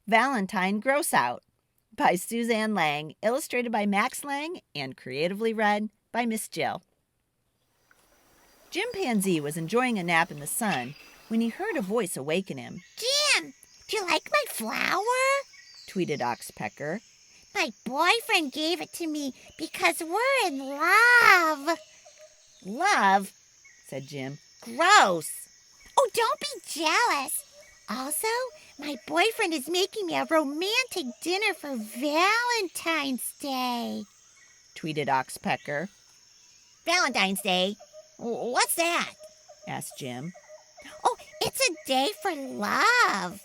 Valentine Gross Out by Suzanne Lang, illustrated by Max Lang, and creatively read by Miss Jill. Jim Panzee was enjoying a nap in the sun when he heard a voice awaken him. Jim, do you like my flower? Tweeted Oxpecker. My boyfriend gave it to me because we're in love. Love? Said Jim. Gross! Oh, don't be jealous. Also, my boyfriend is making me a romantic dinner for Valentine's Day. Tweeted Oxpecker. Valentine's Day? What's that? Asked Jim. Oh, it's a day for love,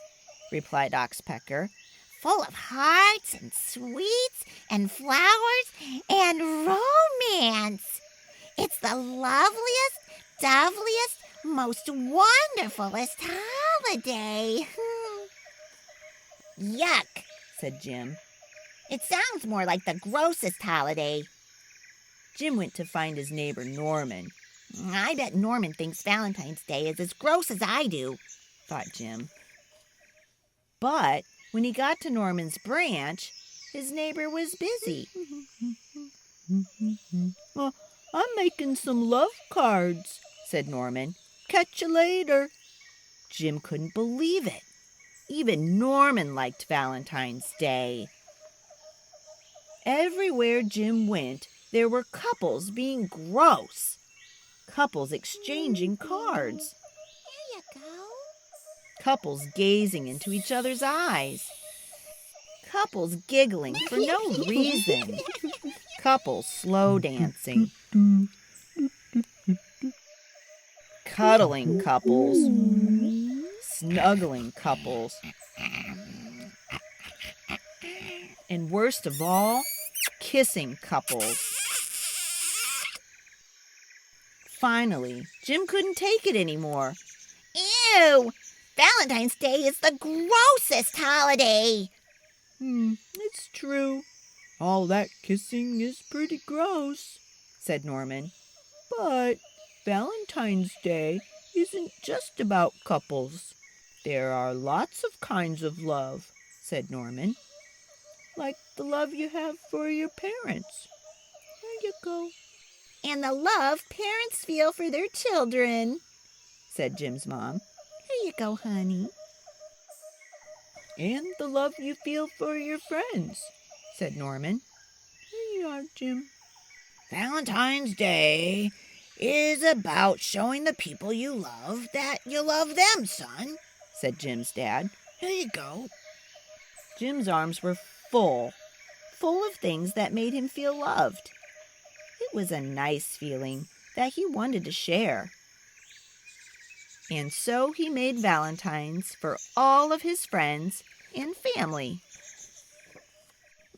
replied Oxpecker. Full of hearts and sweets and flowers and romance. It's the loveliest, doveliest, most wonderfulest holiday. Yuck, said Jim. It sounds more like the grossest holiday. Jim went to find his neighbor Norman. I bet Norman thinks Valentine's Day is as gross as I do, thought Jim. But when he got to Norman's branch, his neighbor was busy. I'm making some love cards, said Norman. Catch you later. Jim couldn't believe it. Even Norman liked Valentine's Day. Everywhere Jim went, there were couples being gross. Couples exchanging cards. Here you go. Couples gazing into each other's eyes. Couples giggling for no reason. Couples slow dancing. Cuddling couples. Snuggling couples. And worst of all, kissing couples. Finally, Jim couldn't take it anymore. Ew! Valentine's Day is the grossest holiday. It's true. All that kissing is pretty gross, said Norman. But Valentine's Day isn't just about couples. There are lots of kinds of love, said Norman. Like the love you have for your parents. There you go. And the love parents feel for their children, said Jim's mom. Here you go, honey. And the love you feel for your friends, said Norman. Here you are, Jim. Valentine's Day is about showing the people you love that you love them, son, said Jim's dad. Here you go. Jim's arms were full of things that made him feel loved. It was a nice feeling that he wanted to share. And so he made Valentines for all of his friends and family.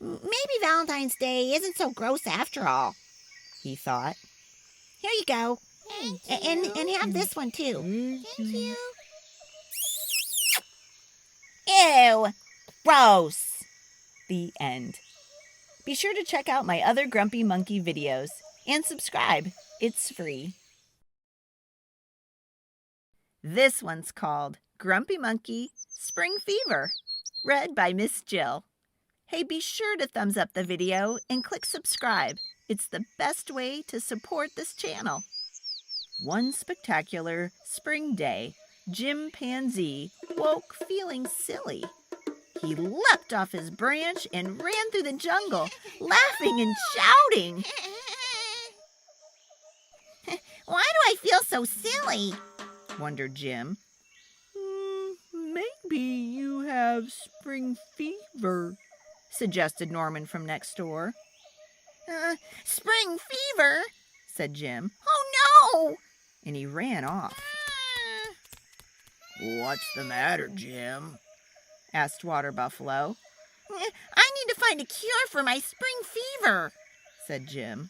Maybe Valentine's Day isn't so gross after all, he thought. Here you go. Thank you. And have this one too. Thank you. Ew! Gross! The end. Be sure to check out my other Grumpy Monkey videos and subscribe. It's free. This one's called Grumpy Monkey Spring Fever, read by Miss Jill. Hey, be sure to thumbs up the video and click subscribe. It's the best way to support this channel. One spectacular spring day, Jim Panzee woke feeling silly. He leapt off his branch and ran through the jungle, laughing and shouting. Why do I feel so silly? Wondered Jim. Maybe you have spring fever, suggested Norman from next door. Spring fever, said Jim. Oh no! And he ran off. What's the matter, Jim? Asked Water Buffalo. I need to find a cure for my spring fever, said Jim.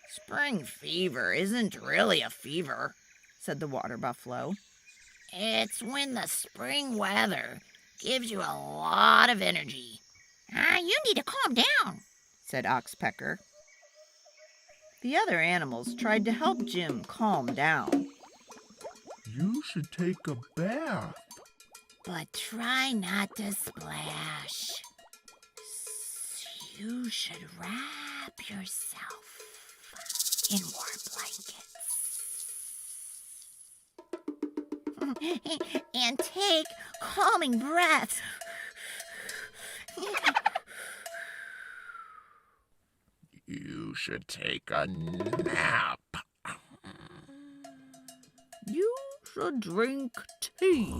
Spring fever isn't really a fever, said the Water Buffalo. It's when the spring weather gives you a lot of energy. You need to calm down, said Oxpecker. The other animals tried to help Jim calm down. You should take a bath, but try not to splash. You should wrap yourself in warm blankets. And take calming breaths. You should take a nap. You should drink tea.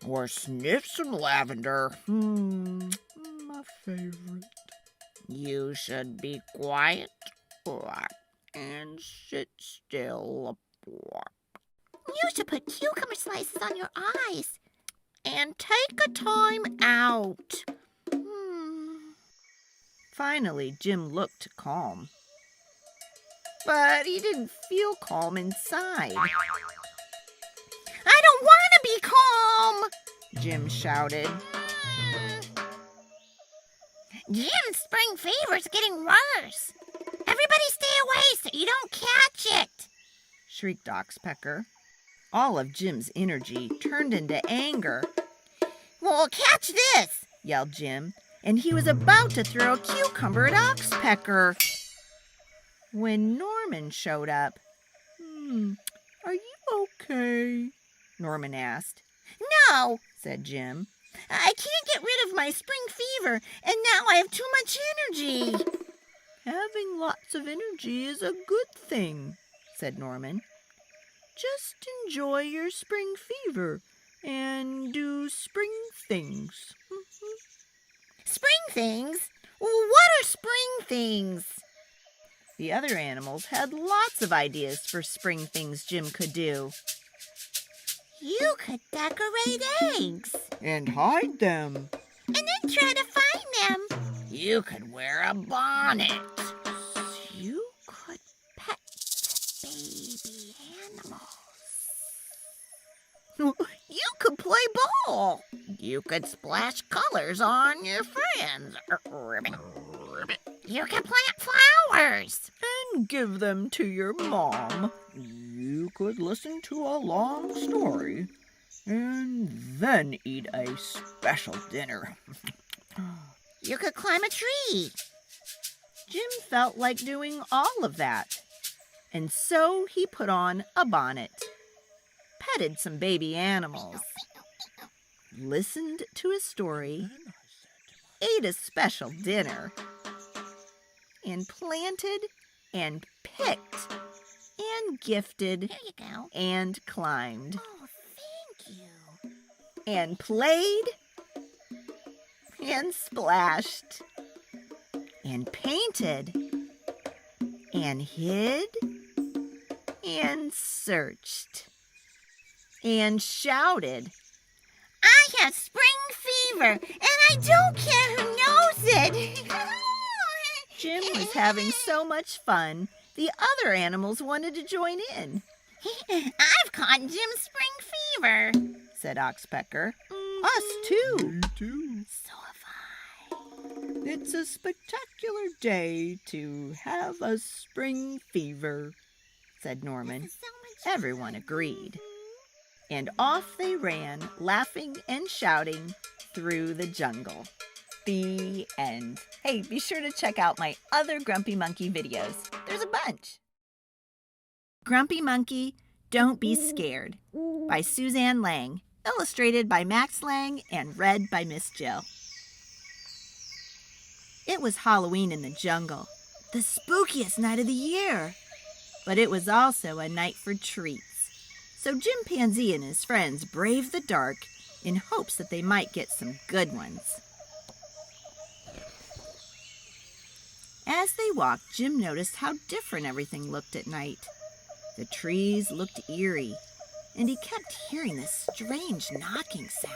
Or sniff some lavender. My favorite. You should be quiet and sit still. You should put cucumber slices on your eyes. And take a time out. Finally, Jim looked calm. But he didn't feel calm inside. I don't want to be calm, Jim shouted. Jim's spring fever's getting worse. Everybody stay away so you don't catch it, shrieked Oxpecker. All of Jim's energy turned into anger. Well, catch this, yelled Jim, and he was about to throw a cucumber at Oxpecker when Norman showed up. Are you okay? Norman asked. No, said Jim. I can't get rid of my spring fever, and now I have too much energy. Having lots of energy is a good thing, said Norman. Just enjoy your spring fever and do spring things. Spring things? What are spring things? The other animals had lots of ideas for spring things Jim could do. You could decorate eggs. And hide them. And then try to find them. You could wear a bonnet. You could pet baby animals. You could play ball. You could splash colors on your friends. You can plant flowers. And give them to your mom. You could listen to a long story. And then eat a special dinner. You could climb a tree. Jim felt like doing all of that. And so he put on a bonnet, petted some baby animals, listened to a story, ate a special dinner, and planted and picked and gifted Here you go. and climbed Oh, thank you. and played and splashed and painted and hid and searched and shouted. I have spring fever, and I don't care who knows it. Jim was having so much fun, the other animals wanted to join in, I've caught Jim's spring fever. said Oxpecker. Us too. Me too. So have I. It's a spectacular day to have a spring fever, said Norman. This is so much Everyone agreed. And off they ran, laughing and shouting through the jungle. The end. Hey, be sure to check out my other Grumpy Monkey videos. There's a bunch. Grumpy Monkey, Don't Be Scared by Suzanne Lang, illustrated by Max Lang and read by Miss Jill. It was Halloween in the jungle, the spookiest night of the year. But it was also a night for treats. So Jim Panzee and his friends braved the dark in hopes that they might get some good ones. As they walked, Jim noticed how different everything looked at night. The trees looked eerie, and he kept hearing this strange knocking sound.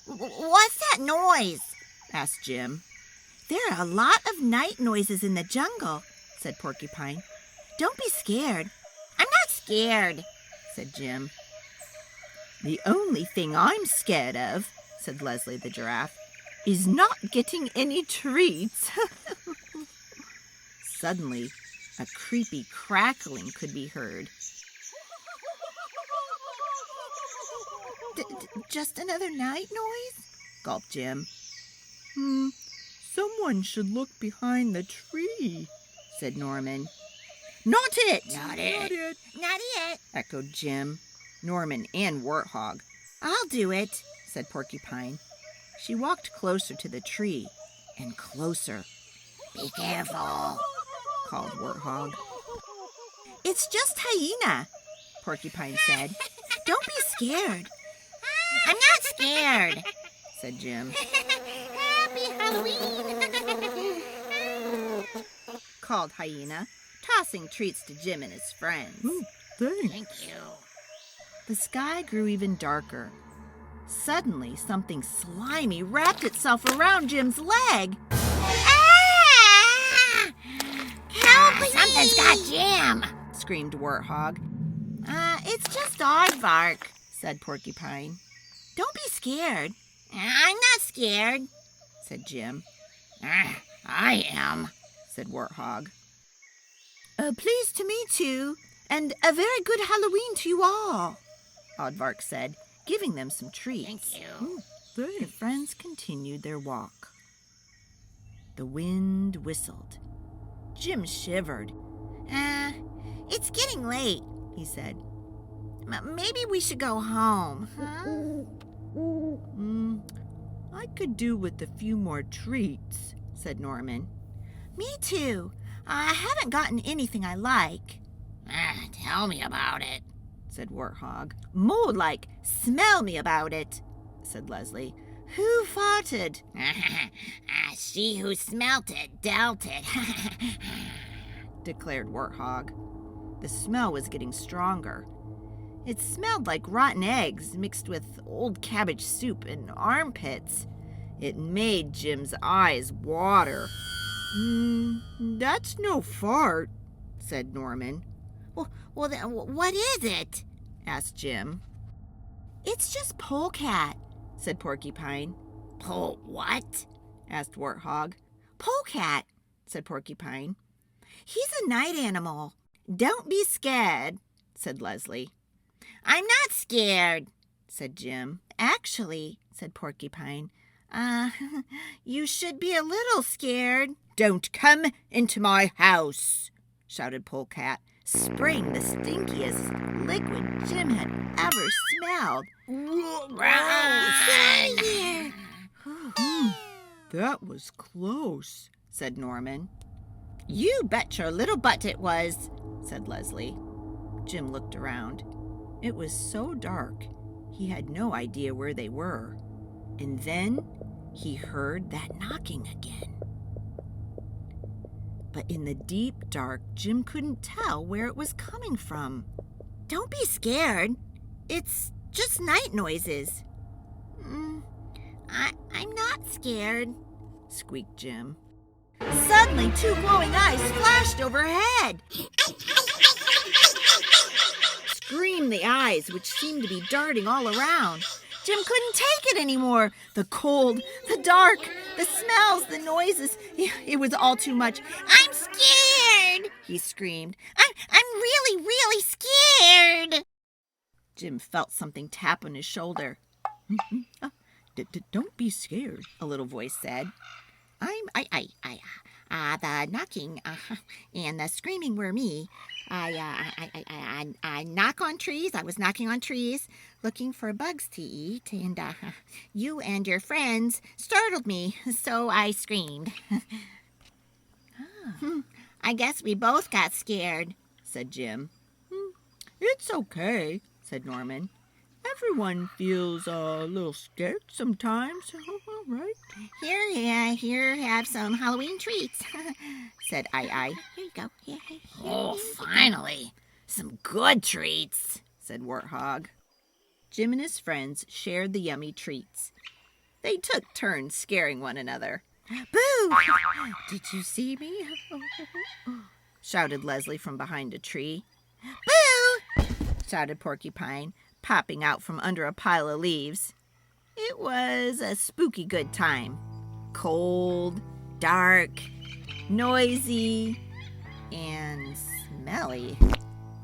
What's that noise? Asked Jim. There are a lot of night noises in the jungle, said Porcupine. Don't be scared. I'm not scared, said Jim. The only thing I'm scared of, said Leslie the giraffe, is not getting any treats. Suddenly, a creepy crackling could be heard. Just another night noise? Gulped Jim. Someone should look behind the tree, Said Norman. Not it! Not it. Not it. Echoed Jim, Norman, and Warthog. I'll do it, said Porcupine. She walked closer to the tree, and closer. Be careful. Called Warthog. It's just Hyena, Porcupine said. Don't be scared, I'm not scared. said Jim. Happy Halloween. Called Hyena, tossing treats to Jim and his friends. Thanks. Thank you. The sky grew even darker. Suddenly, something slimy wrapped itself around Jim's leg. Ah! Help me! Something's got Jim. Screamed Warthog. It's just aardvark, said Porcupine. Don't be scared, I'm not scared. said Jim. I am. Said Warthog. Pleased to meet you, and a very good Halloween to you all, Aardvark said, giving them some treats. Thank you. The Thanks. friends continued their walk. The wind whistled. Jim shivered. It's getting late, he said. Maybe we should go home, huh? I could do with a few more treats, said Norman. Me too. I haven't gotten anything I like, Tell me about it. said Warthog. More like, smell me about it, said Leslie. Who farted? She who smelt it dealt it. Declared Warthog. The smell was getting stronger. It smelled like rotten eggs mixed with old cabbage soup and armpits. It made Jim's eyes water. That's no fart, said Norman. Well, then, what is it? Asked Jim. It's just polecat, said Porcupine. What? Asked Warthog. Polecat, said Porcupine. He's a night animal. Don't be scared, said Leslie. I'm not scared, said Jim. Actually, said Porcupine, you should be a little scared. Don't come into my house, shouted Polecat, spraying the stinkiest liquid Jim had ever smelled. Run! That was close. Said Norman. You bet your little butt it was, said Leslie. Jim looked around. It was so dark, he had no idea where they were. And then he heard that knocking again. But in the deep dark, Jim couldn't tell where it was coming from. Don't be scared. It's just night noises. I'm not scared, squeaked Jim. Suddenly, two glowing eyes flashed overhead. Screamed the eyes, which seemed to be darting all around. Jim couldn't take it anymore. The cold, the dark, the smells, the noises. It was all too much. I'm scared, he screamed. I'm really, really scared. Jim felt something tap on his shoulder. Don't be scared, A little voice said. The knocking and the screaming were me. I knock on trees. I was knocking on trees, looking for bugs to eat, and you and your friends startled me, so I screamed. I guess we both got scared, said Jim. It's okay, said Norman. Everyone feels a little scared sometimes, right? Here, have some Halloween treats, said I. Here you go. Here. Oh, finally. Some good treats. Said Warthog. Jim and his friends shared the yummy treats. They took turns scaring one another. Boo! Did you see me? Shouted Leslie from behind a tree. Boo! Shouted Porcupine, popping out from under a pile of leaves. It was a spooky good time. Cold, dark, noisy, and smelly.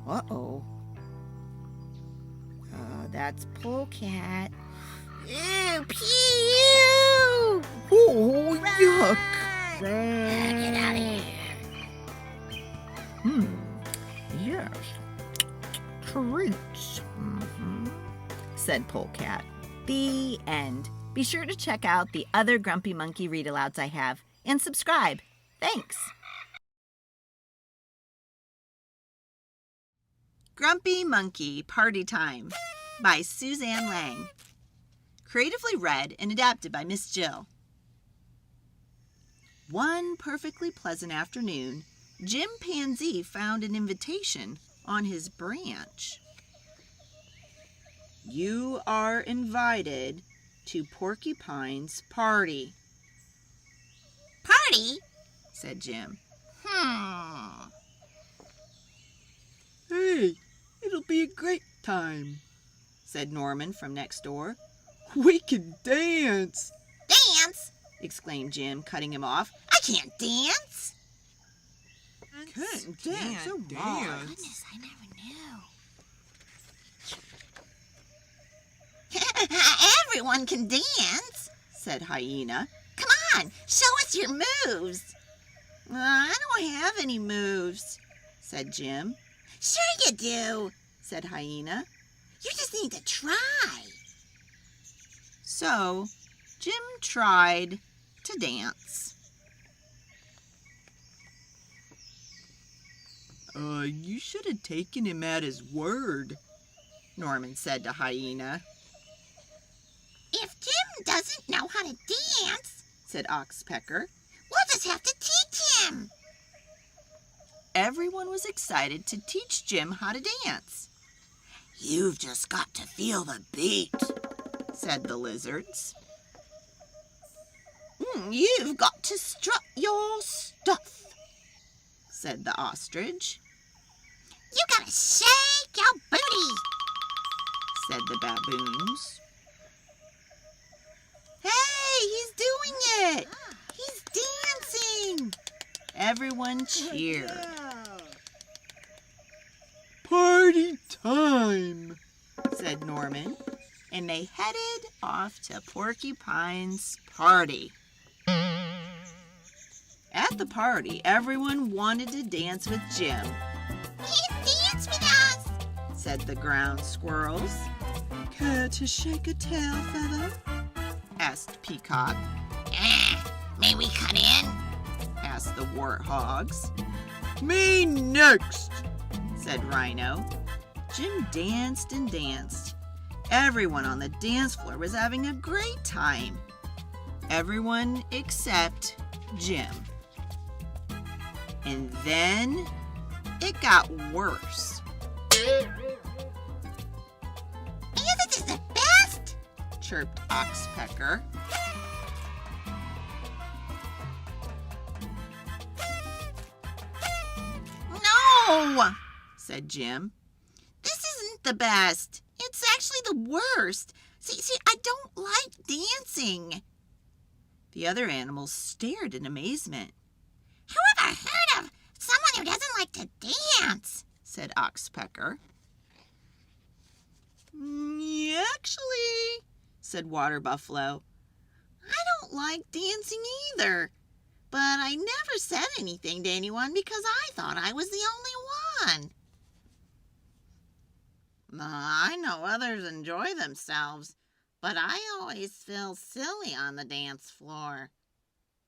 Uh-oh. that's Polecat. Ew, pew! Oh, yuck! Get out of here. Yes. Treats. Said Polecat. The end. Be sure to check out the other Grumpy Monkey read-alouds I have and subscribe. Thanks. Grumpy Monkey Party Time by Suzanne Lang. Creatively read and adapted by Miss Jill. One perfectly pleasant afternoon, Jim Panzee found an invitation on his branch. You are invited to Porcupine's party, Party? said Jim. Hey, it'll be a great time, said Norman from next door. We can dance, Dance? exclaimed Jim, cutting him off. I can't dance. Can't dance. Goodness, I never knew. Everyone can dance, said Hyena. Come on, show us your moves. I don't have any moves, said Jim. Sure you do. Said Hyena. You just need to try. So, Jim tried to dance. You should have taken him at his word, Norman said to Hyena, If Jim doesn't know how to dance, said Oxpecker. we'll just have to teach him. Everyone was excited to teach Jim how to dance. You've just got to feel the beat, Said the lizards. You've got to strut your stuff, said the ostrich. You gotta shake your booty, Said the baboons. Hey, he's doing it! He's dancing! Everyone cheered. Party time, Said Norman, and they headed off to Porcupine's party. At the party, everyone wanted to dance with Jim, dance with us. said the ground squirrels. Care to shake a tail feather? Asked Peacock. May we cut in? Asked the warthogs. me next. Said Rhino. Jim danced and danced. Everyone on the dance floor was having a great time. Everyone except Jim. And then it got worse. Music is the best. Chirped Oxpecker. No, said Jim. This isn't the best. It's actually the worst. See, I don't like dancing. The other animals stared in amazement. Who ever heard of someone who doesn't like to dance? Said Oxpecker. Actually, said Water Buffalo, I don't like dancing either. But I never said anything to anyone because I thought I was the only one. I know others enjoy themselves, but I always feel silly on the dance floor.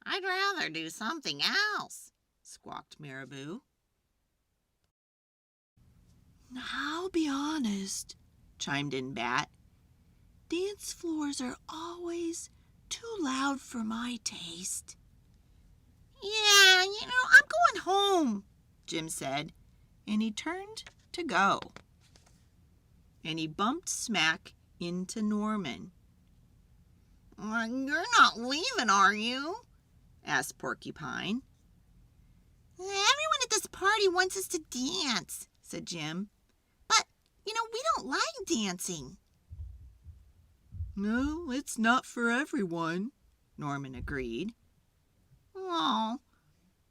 I'd rather do something else, squawked Marabou. I'll be honest, chimed in Bat. Dance floors are always too loud for my taste. Yeah, I'm going home, Jim said, and he turned to go. And he bumped smack into Norman. You're not leaving, are you? Asked Porcupine. Everyone at this party wants us to dance, said Jim. But, we don't like dancing. No, it's not for everyone, Norman agreed. Oh,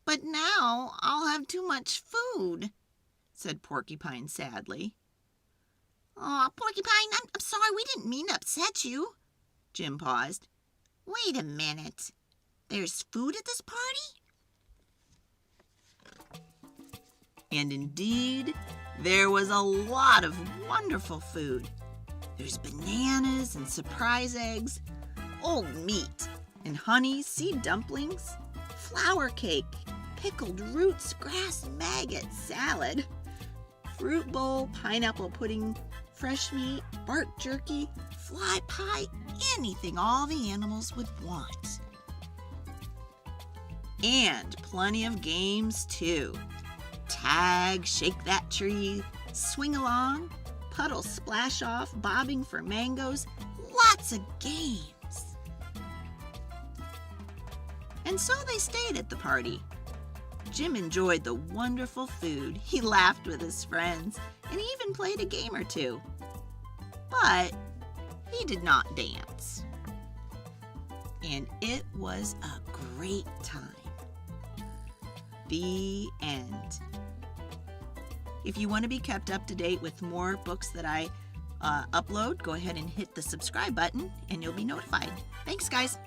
but now I'll have too much food, said Porcupine sadly. Aw, Porcupine, I'm sorry. We didn't mean to upset you. Jim paused. Wait a minute. There's food at this party? And indeed, there was a lot of wonderful food. There's bananas and surprise eggs, old meat and honey seed dumplings, flour cake, pickled roots, grass maggot salad, fruit bowl, pineapple pudding, fresh meat, bark jerky, fly pie, anything all the animals would want. And plenty of games too. Tag, shake that tree, swing along, puddle splash off, bobbing for mangoes, lots of games. And so they stayed at the party. Jim enjoyed the wonderful food, he laughed with his friends, and he even played a game or two. But he did not dance. And it was a great time. The end. If you want to be kept up to date with more books that I upload, go ahead and hit the subscribe button and you'll be notified. Thanks, guys.